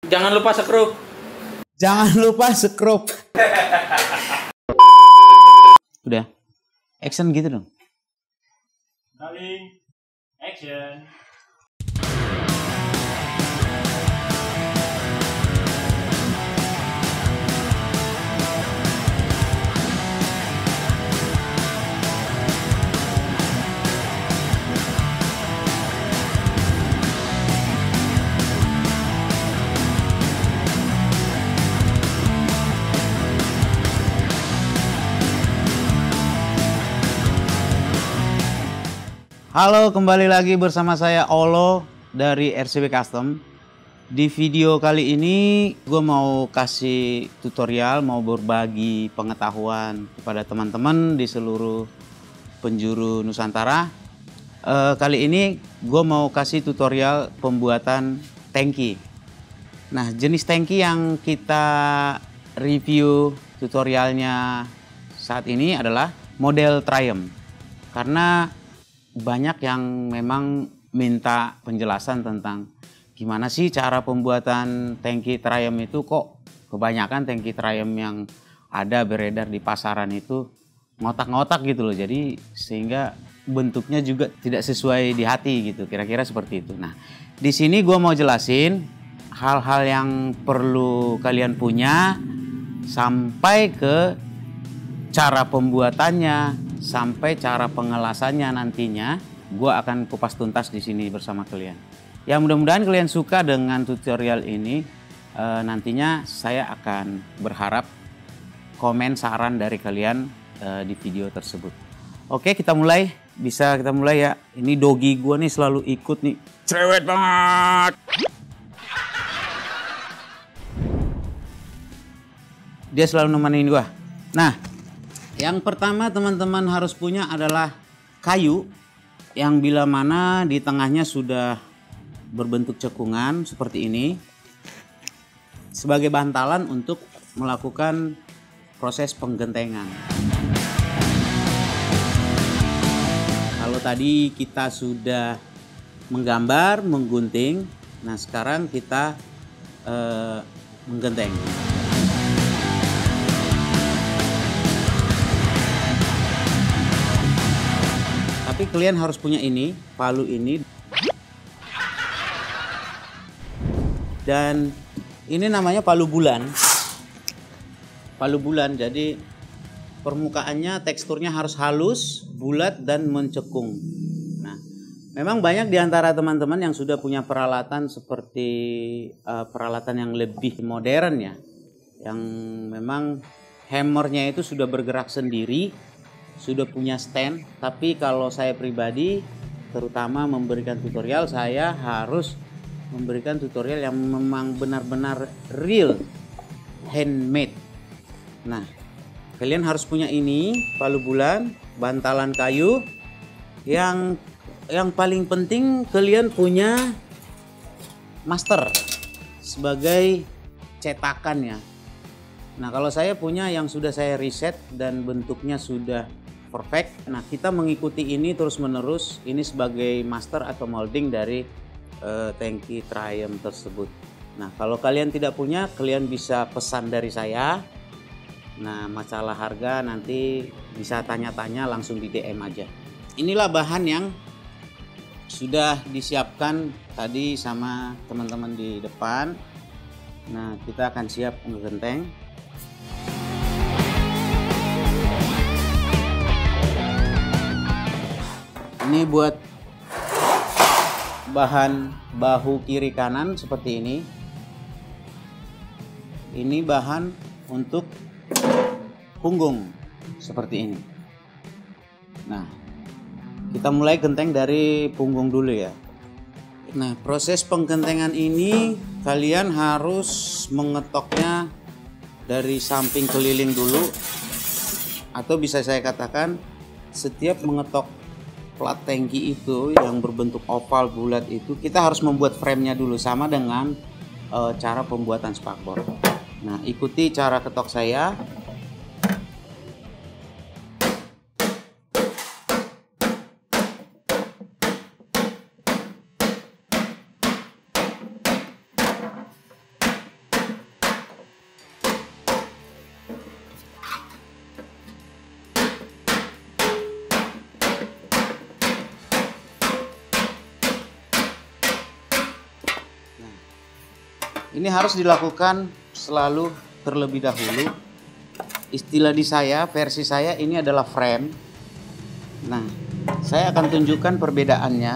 Jangan lupa skrup. Jangan lupa skrup. Udah. Action gitu dong. Rolling. Action. Halo, kembali lagi bersama saya Olo dari RCB Custom. Di video kali ini gue mau kasih tutorial, mau berbagi pengetahuan kepada teman-teman di seluruh penjuru Nusantara. Kali ini gue mau kasih tutorial pembuatan tangki. Nah, jenis tangki yang kita review tutorialnya saat ini adalah model Triumph. Karena banyak yang memang minta penjelasan tentang gimana sih cara pembuatan tangki Triumph itu, kok kebanyakan tangki Triumph yang ada beredar di pasaran itu ngotak-ngotak gitu loh. Jadi sehingga bentuknya juga tidak sesuai di hati gitu, kira-kira seperti itu. Nah, di sini gue mau jelasin hal-hal yang perlu kalian punya sampai ke cara pembuatannya, sampai cara pengelasannya nantinya. Gue akan kupas tuntas di sini bersama kalian. Ya, mudah-mudahan kalian suka dengan tutorial ini. Nantinya saya akan berharap komen saran dari kalian di video tersebut. Oke, kita mulai. Bisa kita mulai ya. Ini dogi gue nih selalu ikut nih. Cerewet banget. Dia selalu nemenin gue. Nah, yang pertama teman-teman harus punya adalah kayu yang bila mana di tengahnya sudah berbentuk cekungan seperti ini sebagai bantalan untuk melakukan proses penggentengan. Kalau tadi kita sudah menggambar, menggunting, nah sekarang kita menggenteng. Tapi kalian harus punya ini, palu ini. Dan ini namanya palu bulan. Palu bulan, jadi permukaannya teksturnya harus halus, bulat, dan mencekung. Nah, memang banyak di antara teman-teman yang sudah punya peralatan seperti peralatan yang lebih modern ya. Yang memang hammernya itu sudah bergerak sendiri, sudah punya stand. Tapi kalau saya pribadi, terutama memberikan tutorial, saya harus memberikan tutorial yang memang benar-benar real, handmade. Nah, kalian harus punya ini, palu bulan, bantalan kayu. Yang paling penting kalian punya master sebagai cetakannya. Nah, kalau saya punya yang sudah saya riset dan bentuknya sudah perfect. Nah, kita mengikuti ini terus-menerus. Ini sebagai master atau molding dari tangki Triumph tersebut. Nah, kalau kalian tidak punya, kalian bisa pesan dari saya. Nah, masalah harga nanti bisa tanya-tanya langsung di DM aja. Inilah bahan yang sudah disiapkan tadi sama teman-teman di depan. Nah, kita akan siap menggenteng. Ini buat bahan bahu kiri kanan seperti ini. Ini bahan untuk punggung seperti ini. Nah, kita mulai genteng dari punggung dulu ya. Nah, proses penggentengan ini kalian harus mengetoknya dari samping keliling dulu, atau bisa saya katakan setiap mengetok plat tangki itu yang berbentuk oval bulat itu, kita harus membuat framenya dulu, sama dengan cara pembuatan spakbor. Nah, ikuti cara ketok saya. Ini harus dilakukan selalu terlebih dahulu. Istilah di saya, versi saya ini adalah frame. Nah, saya akan tunjukkan perbedaannya.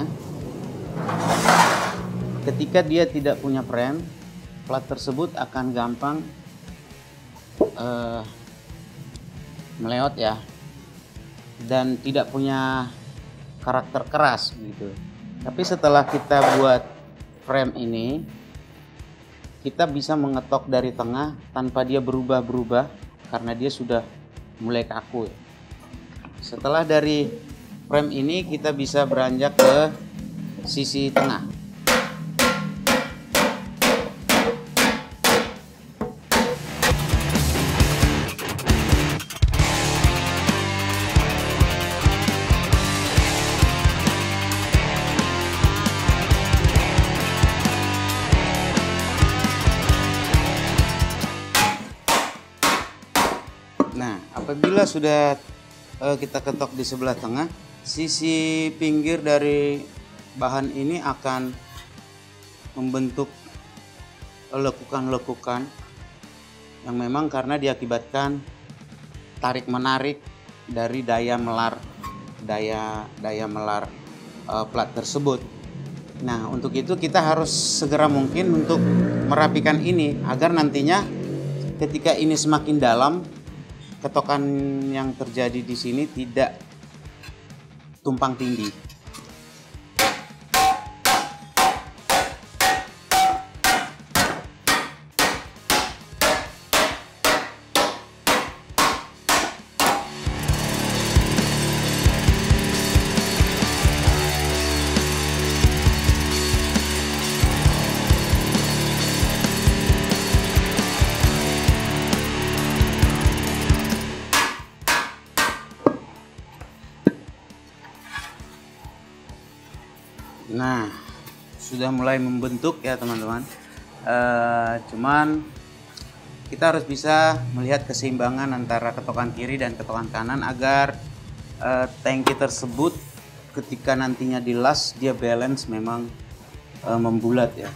Ketika dia tidak punya frame, plat tersebut akan gampang meleot ya, dan tidak punya karakter keras gitu. Tapi setelah kita buat frame ini, kita bisa mengetok dari tengah tanpa dia berubah-berubah karena dia sudah mulai kaku. Setelah dari frame ini, kita bisa beranjak ke sisi tengah. Nah, apabila sudah kita ketok di sebelah tengah, sisi pinggir dari bahan ini akan membentuk lekukan-lekukan yang memang karena diakibatkan tarik-menarik dari daya melar plat tersebut. Nah, untuk itu kita harus segera mungkin untuk merapikan ini agar nantinya ketika ini semakin dalam, ketokan yang terjadi di sini tidak tumpang tindih. Nah, sudah mulai membentuk ya teman-teman. Cuman kita harus bisa melihat keseimbangan antara ketokan kiri dan ketokan kanan agar tangki tersebut ketika nantinya dilas dia balance memang membulat ya.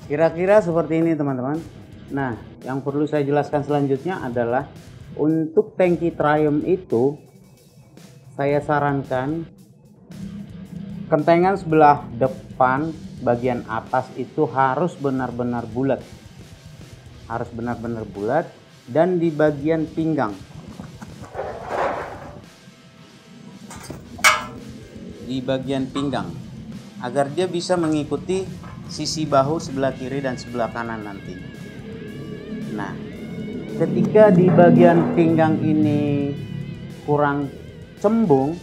Kira-kira seperti ini teman-teman. Nah, yang perlu saya jelaskan selanjutnya adalah untuk tangki Triumph itu saya sarankan kentengan sebelah depan bagian atas itu harus benar-benar bulat. Harus benar-benar bulat, dan di bagian pinggang. Di bagian pinggang agar dia bisa mengikuti sisi bahu sebelah kiri dan sebelah kanan nanti. Nah, ketika di bagian pinggang ini kurang cembung,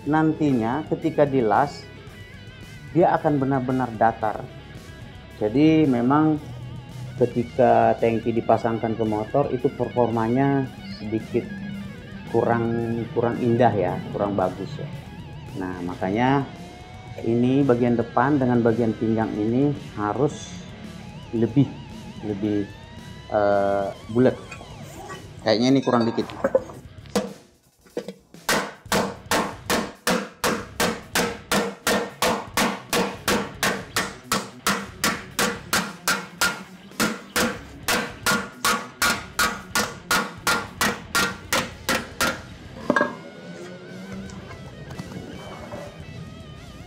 nantinya ketika dilas dia akan benar-benar datar. Jadi memang ketika tangki dipasangkan ke motor itu performanya sedikit kurang indah ya, kurang bagus ya. Nah, makanya ini bagian depan dengan bagian pinggang ini harus lebih bulat. Kayaknya ini kurang dikit.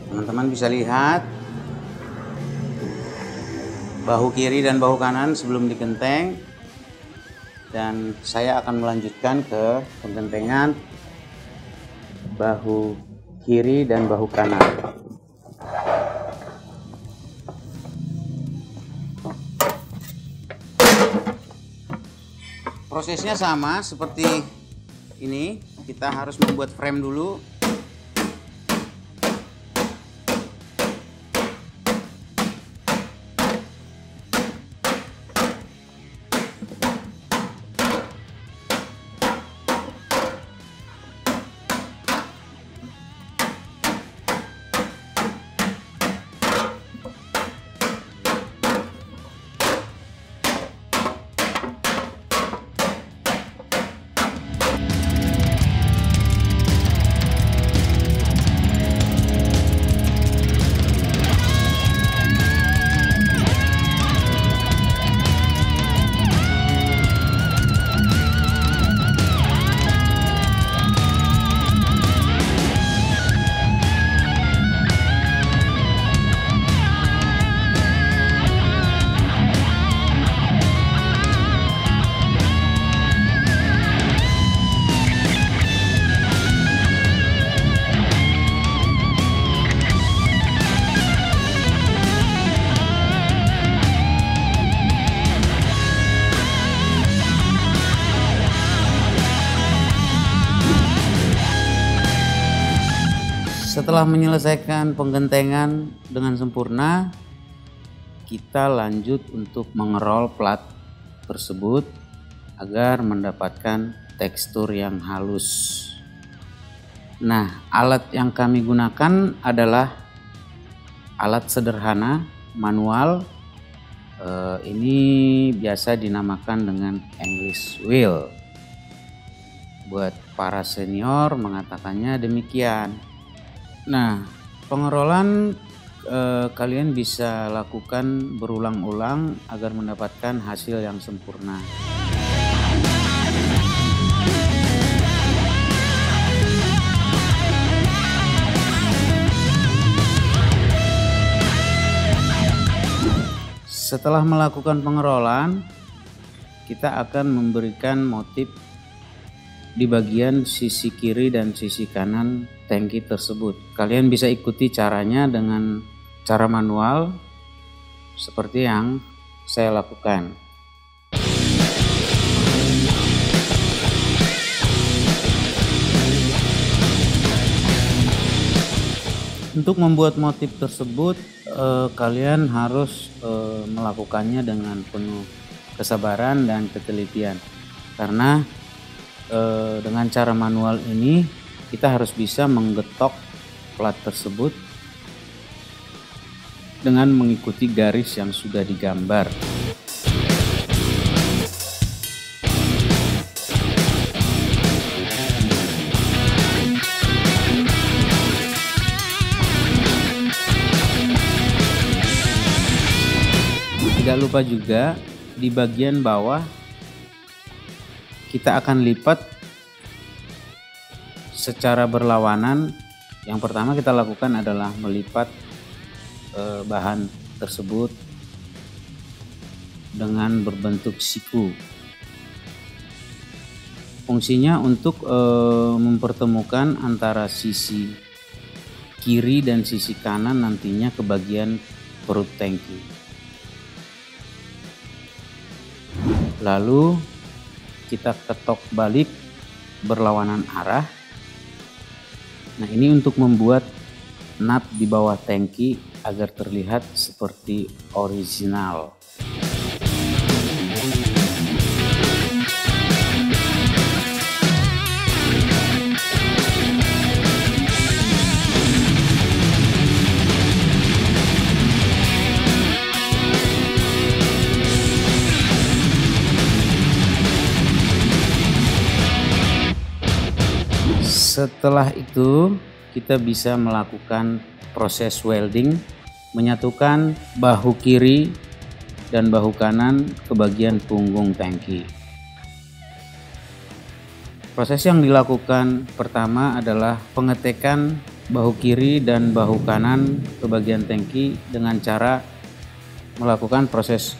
Teman-teman bisa lihat bahu kiri dan bahu kanan sebelum digenteng dan saya akan melanjutkan ke penggentengan bahu kiri dan bahu kanan. Prosesnya sama seperti ini, kita harus membuat frame dulu. Setelah menyelesaikan penggentengan dengan sempurna, kita lanjut untuk mengerol plat tersebut agar mendapatkan tekstur yang halus. Nah, alat yang kami gunakan adalah alat sederhana manual. Ini biasa dinamakan dengan English wheel. Buat para senior mengatakannya demikian. Nah, pengerolan kalian bisa lakukan berulang-ulang agar mendapatkan hasil yang sempurna. Setelah melakukan pengerolan, kita akan memberikan motif di bagian sisi kiri dan sisi kanan tangki tersebut. Kalian bisa ikuti caranya dengan cara manual seperti yang saya lakukan. Untuk membuat motif tersebut kalian harus melakukannya dengan penuh kesabaran dan ketelitian, karena dengan cara manual ini kita harus bisa menggetok plat tersebut dengan mengikuti garis yang sudah digambar. Tidak lupa juga di bagian bawah kita akan lipat secara berlawanan. Yang pertama kita lakukan adalah melipat bahan tersebut dengan berbentuk siku. Fungsinya untuk mempertemukan antara sisi kiri dan sisi kanan nantinya ke bagian perut tangki. Lalu kita ketok balik berlawanan arah. Nah, ini untuk membuat nut di bawah tangki agar terlihat seperti original. Setelah itu kita bisa melakukan proses welding, menyatukan bahu kiri dan bahu kanan ke bagian punggung tangki. Proses yang dilakukan pertama adalah pengetekan bahu kiri dan bahu kanan ke bagian tangki dengan cara melakukan proses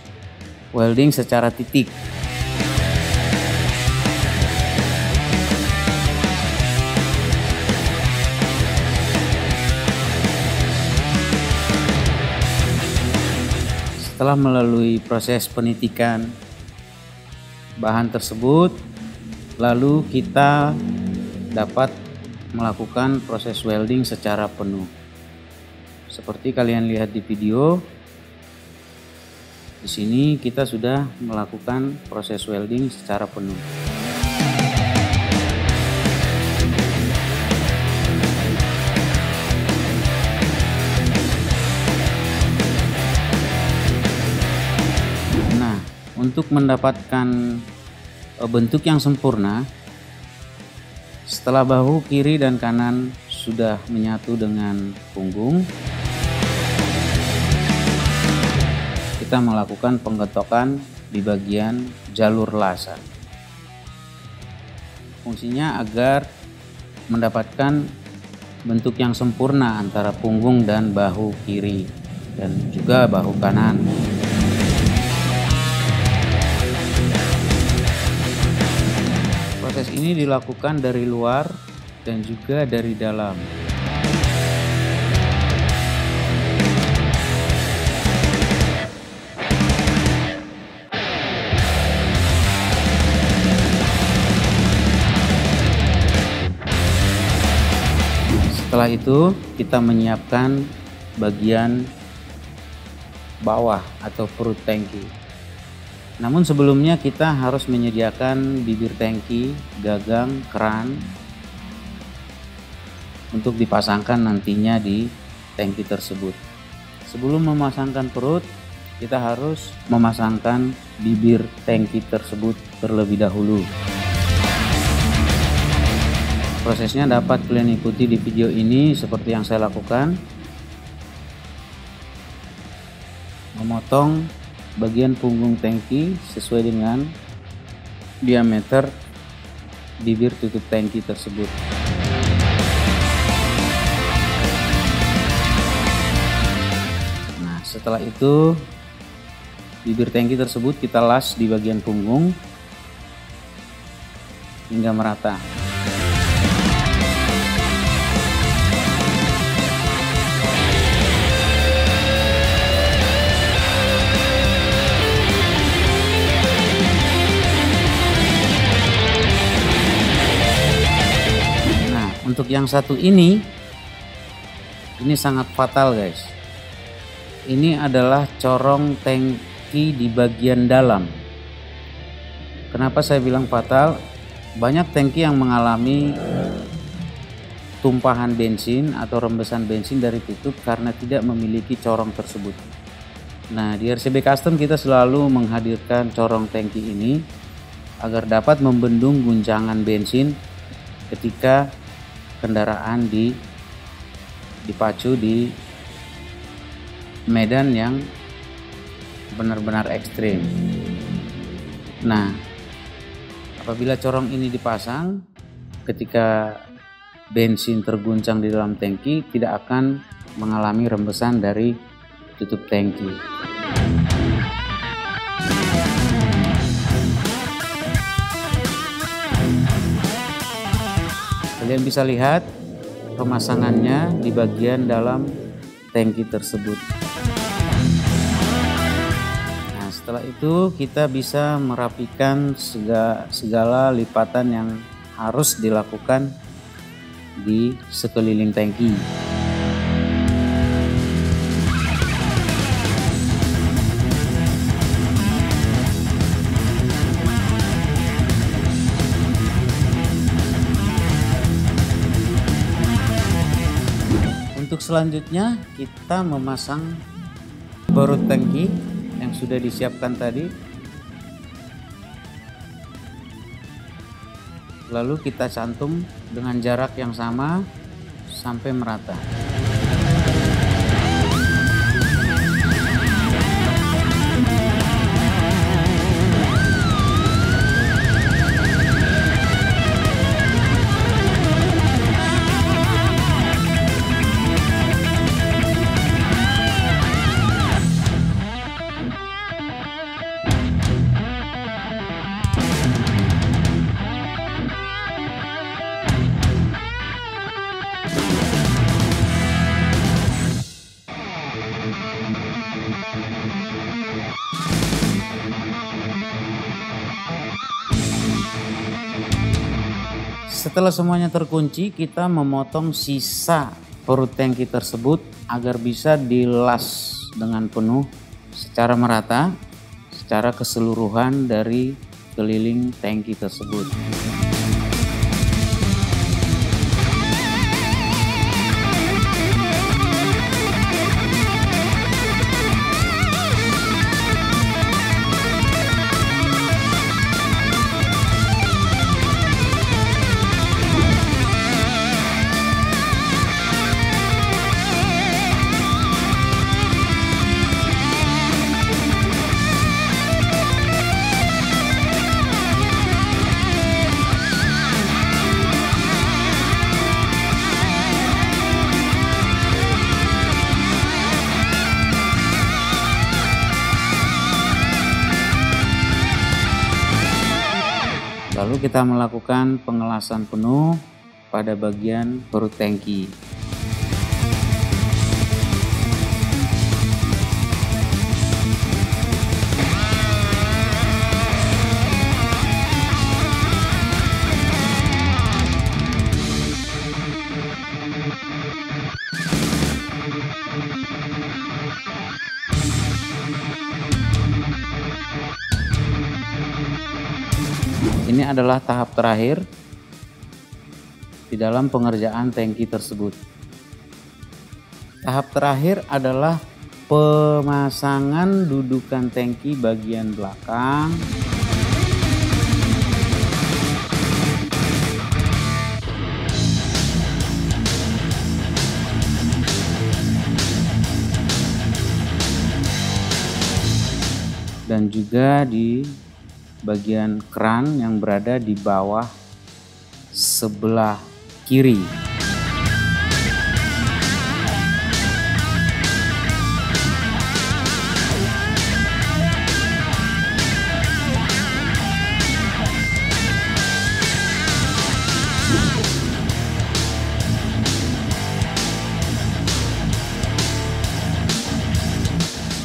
welding secara titik. Setelah melalui proses penitikan bahan tersebut, lalu kita dapat melakukan proses welding secara penuh. Seperti kalian lihat di video, di sini kita sudah melakukan proses welding secara penuh. Nah, untuk mendapatkan bentuk yang sempurna, setelah bahu kiri dan kanan sudah menyatu dengan punggung, kita melakukan penggetokan di bagian jalur lasa. Fungsinya agar mendapatkan bentuk yang sempurna antara punggung dan bahu kiri dan juga bahu kanan. Proses ini dilakukan dari luar dan juga dari dalam. Setelah itu kita menyiapkan bagian bawah atau perut tangki. Namun sebelumnya kita harus menyediakan bibir tangki, gagang, keran untuk dipasangkan nantinya di tangki tersebut. Sebelum memasangkan perut, kita harus memasangkan bibir tangki tersebut terlebih dahulu. Prosesnya dapat kalian ikuti di video ini seperti yang saya lakukan. Memotong bagian punggung tangki sesuai dengan diameter bibir tutup tangki tersebut. Nah, setelah itu bibir tangki tersebut kita las di bagian punggung hingga merata. Untuk yang satu ini sangat fatal guys. Ini adalah corong tangki di bagian dalam. Kenapa saya bilang fatal? Banyak tangki yang mengalami tumpahan bensin atau rembesan bensin dari tutup karena tidak memiliki corong tersebut. Nah, di RCB Custom kita selalu menghadirkan corong tangki ini agar dapat membendung guncangan bensin ketika kendaraan dipacu di medan yang benar-benar ekstrim. Nah, apabila corong ini dipasang, ketika bensin terguncang di dalam tangki tidak akan mengalami rembesan dari tutup tangki. Kalian bisa lihat pemasangannya di bagian dalam tangki tersebut. Nah, setelah itu kita bisa merapikan segala lipatan yang harus dilakukan di sekeliling tangki. Untuk selanjutnya kita memasang perut tangki yang sudah disiapkan tadi. Lalu kita cantum dengan jarak yang sama sampai merata. Setelah semuanya terkunci, kita memotong sisa perut tangki tersebut agar bisa dilas dengan penuh secara merata, secara keseluruhan dari keliling tangki tersebut. Lalu kita melakukan pengelasan penuh pada bagian perut tangki. Ini adalah tahap terakhir di dalam pengerjaan tangki tersebut. Tahap terakhir adalah pemasangan dudukan tangki bagian belakang. Dan juga di bagian keran yang berada di bawah sebelah kiri.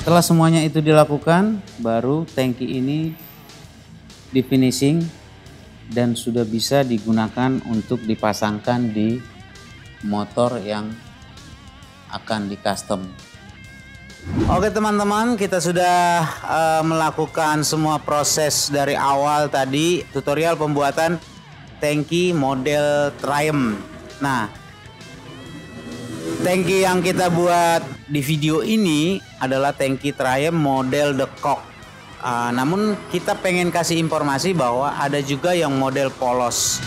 Setelah semuanya itu dilakukan, baru tangki ini di finishing dan sudah bisa digunakan untuk dipasangkan di motor yang akan di custom. Oke teman-teman, kita sudah melakukan semua proses dari awal tadi, tutorial pembuatan tangki model Triumph. Nah, tangki yang kita buat di video ini adalah tangki Triumph model The Cock. Namun kita pengen kasih informasi bahwa ada juga yang model polos.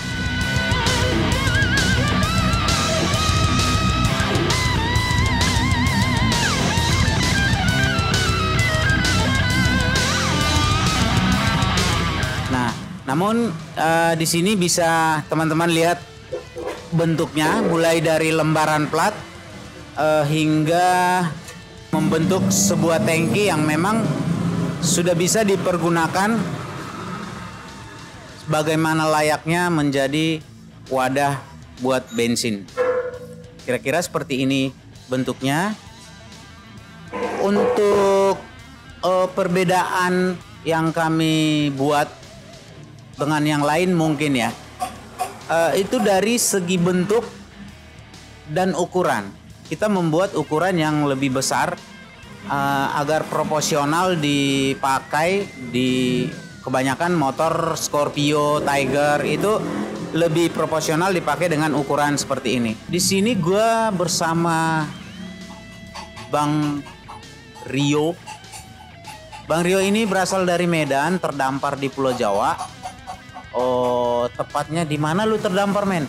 Nah, namun di sini bisa teman-teman lihat bentuknya, mulai dari lembaran plat hingga membentuk sebuah tangki yang memang sudah bisa dipergunakan bagaimana layaknya menjadi wadah buat bensin. Kira-kira seperti ini bentuknya. Untuk perbedaan yang kami buat dengan yang lain mungkin ya, itu dari segi bentuk dan ukuran. Kita membuat ukuran yang lebih besar agar proporsional dipakai di kebanyakan motor Scorpio, Tiger itu lebih proporsional dipakai dengan ukuran seperti ini. Di sini gue bersama Bang Rio. Bang Rio ini berasal dari Medan, terdampar di Pulau Jawa. Oh, tepatnya di mana lu terdampar, men?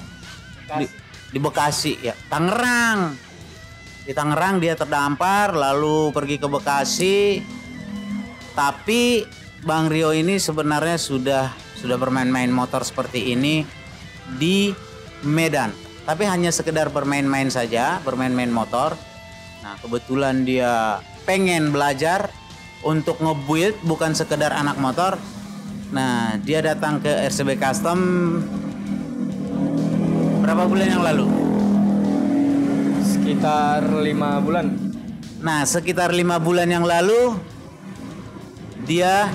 Di Bekasi ya, Tangerang. Di Tangerang dia terdampar, lalu pergi ke Bekasi. Tapi Bang Rio ini sebenarnya sudah bermain-main motor seperti ini di Medan. Tapi hanya sekedar bermain-main saja, bermain-main motor. Nah, kebetulan dia pengen belajar untuk nge-build, bukan sekedar anak motor. Nah, dia datang ke RCB Custom berapa bulan yang lalu? Sekitar 5 bulan. Nah, sekitar 5 bulan yang lalu dia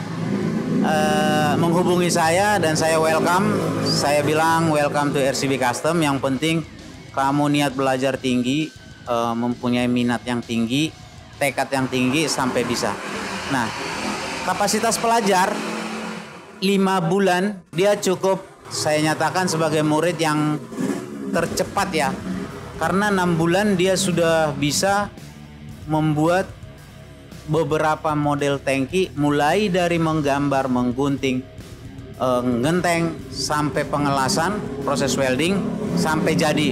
menghubungi saya dan saya welcome. Saya bilang welcome to RCB Custom. Yang penting kamu niat belajar tinggi, mempunyai minat yang tinggi, tekad yang tinggi sampai bisa. Nah, kapasitas pelajar 5 bulan dia cukup saya nyatakan sebagai murid yang tercepat ya. Karena 6 bulan dia sudah bisa membuat beberapa model tangki, mulai dari menggambar, menggunting, ngenteng sampai pengelasan, proses welding sampai jadi.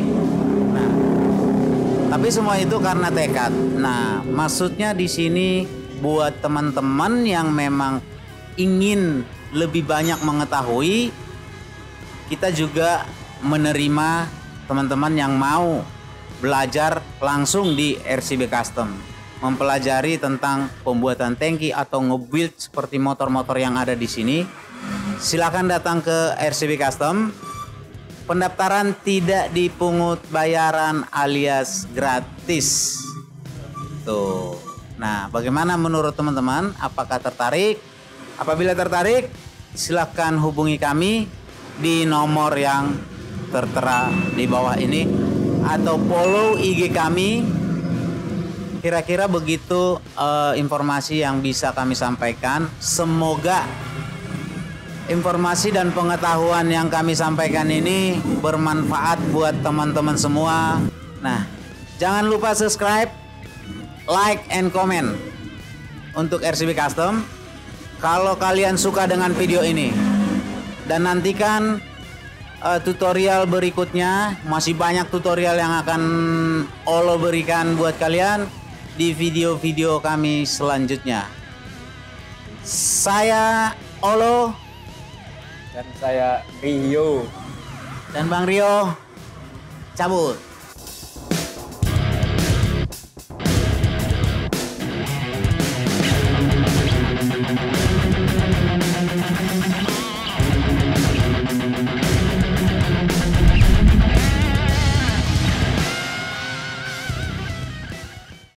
Nah, tapi semua itu karena tekad. Nah, maksudnya di sini buat teman-teman yang memang ingin lebih banyak mengetahui, kita juga menerima teman-teman yang mau belajar langsung di RCB Custom, mempelajari tentang pembuatan tangki atau nge-build seperti motor-motor yang ada di sini. Silakan datang ke RCB Custom. Pendaftaran tidak dipungut bayaran alias gratis. Tuh. Nah, bagaimana menurut teman-teman? Apakah tertarik? Apabila tertarik, silakan hubungi kami di nomor yang tertera di bawah ini atau follow IG kami. Kira-kira begitu informasi yang bisa kami sampaikan. Semoga informasi dan pengetahuan yang kami sampaikan ini bermanfaat buat teman-teman semua. Nah, jangan lupa subscribe, like, and comment untuk RCB Custom kalau kalian suka dengan video ini. Dan nantikan tutorial berikutnya. Masih banyak tutorial yang akan Olo berikan buat kalian di video-video kami selanjutnya. Saya Olo dan saya Rio. Dan Bang Rio cabut.